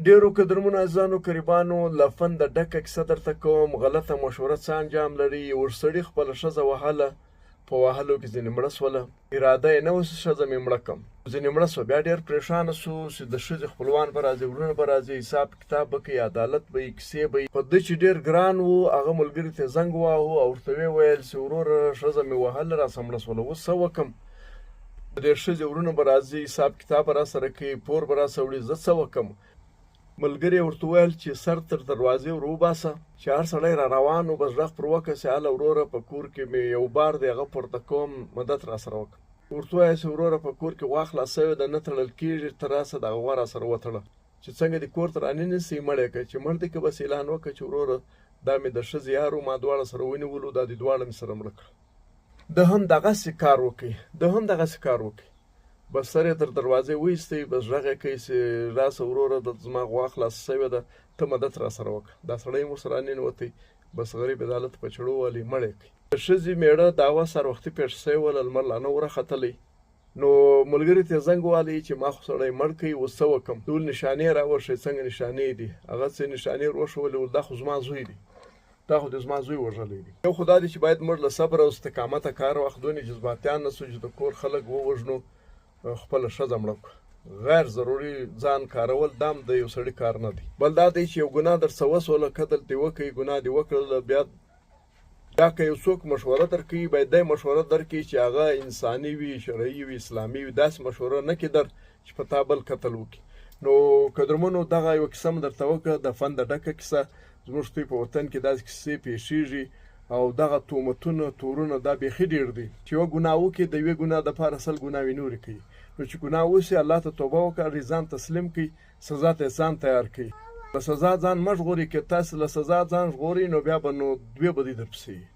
ډیرو قدرمنو عزیزانو قریبانو له فنده ډکه کیسه درته کوم. غلطه مشوره څه انجام لري؟ یو سړي خپله ښځه وهله، په وهلو کې ځینې مړه شوله. اراده یې نه وه چې ښځه مې مړه کړم، ځینې مړه شوه. بیا ډېر پرېښانه شو چې د ښځې خپلوان به راځي، وروڼه به راځي، حساب کتاب به کوي، عدالت به یې، کیسې به یې. په ده چې ډېر ګران و، هغه ملګري ته یې زنګ وواهه او ورته ویې ویل چې وروره ښځه مې وهله، راسه مړه شوله، اوس څه وکړم؟ د دې ښځې وروڼه به راځي، حساب کتاب به راسره کوي، پور به راسه وړي، زه څه وکړم؟ ملګري یې ورته وویل چې سر تر دروازې ور وباسه، چې هر سړی را روان و، بس غږ پر وکړه چې هله وروره په کور کې مې یو بار دی هغه پورته کوم، مدد راسره وکړه. ورته ووایه چې وروره په کور کې غوا خلاص شوې ده، نه تړل کېږي، ته راسه دغه غوا راسره وتړه، چې څنګه دې کور ته راننیسئ مړ یې کړه، چې مړ دی که بس اعلان وکړه چې وروره دا مې د ښځې یار و، ما دواړه سره ونیولو، دا دې دواړه مې سره مړه کړه. ده هم دغسې کار وکړي، بس سر یې تر دروازې وایستی، بس غږ یې کوي چې راسه وروره د زما غوا خلاصه شوې ده، ته مدد راسره وکړه. دا سړی هم ورسره راننوتی، بس غریب یې د هلته په چړو والي، مړ یې کړي. د ښځې مېړه دعوه سهار وختي پېښه شوې وله، لمر لا نه و راختلی. نو ملګري ته یې زنګ ووالی چې ما خو سړی مړ کوي، اوس څه وکړم؟ د ول نشانې یې راوښیې، څنګه نشانې دي؟ هغه څه نشانې ور وښولې، ول دا خو زما زوی دی، دا خو د زما زوی وژلی دی. یو خو دا دی چې باید موږ له صبر او استقامته کار واخلو، دونې جذباتیان نه سو چې د کور خلک ووژنو، خپله ښځه مړه کړو. غیر ضروري ځان کارول دا هم د یو سړي کار نه دی. بل دا دی چې یو ګناه در څه وسوله، قتل دې وکړئ، ګناه دې وکړله، بیا که یو څوک مشوره درکوي، باید دا مشوره درکوي چې هغه انساني وي، شرعي وي، اسلامي وي، داسې مشوره نه کړي در چې په تا بل قتل وکړي. نو قدرمنو دغه یوه کیسه مو درته وکړه، د فنده ډکه کیسه. زموږ دوی په وطن کې داسې کیسې پیښېږي او دغه تهمتونه، تورونه دا بیخي ډېر دي چې یوه ګناه وکړي، د یوې ګناه دپاره سل ګناوې نورې کوي. نو چې ګناه وشي، الله ته توبه وکړئ، ځان تسلیم کړئ، سزا ته یې ځان تیار کړئ. له سزا ځان مه ژغورئ، که تاسې له سزا ځان ژغورئ نو بیا به نو دوی به دې درپسې وي.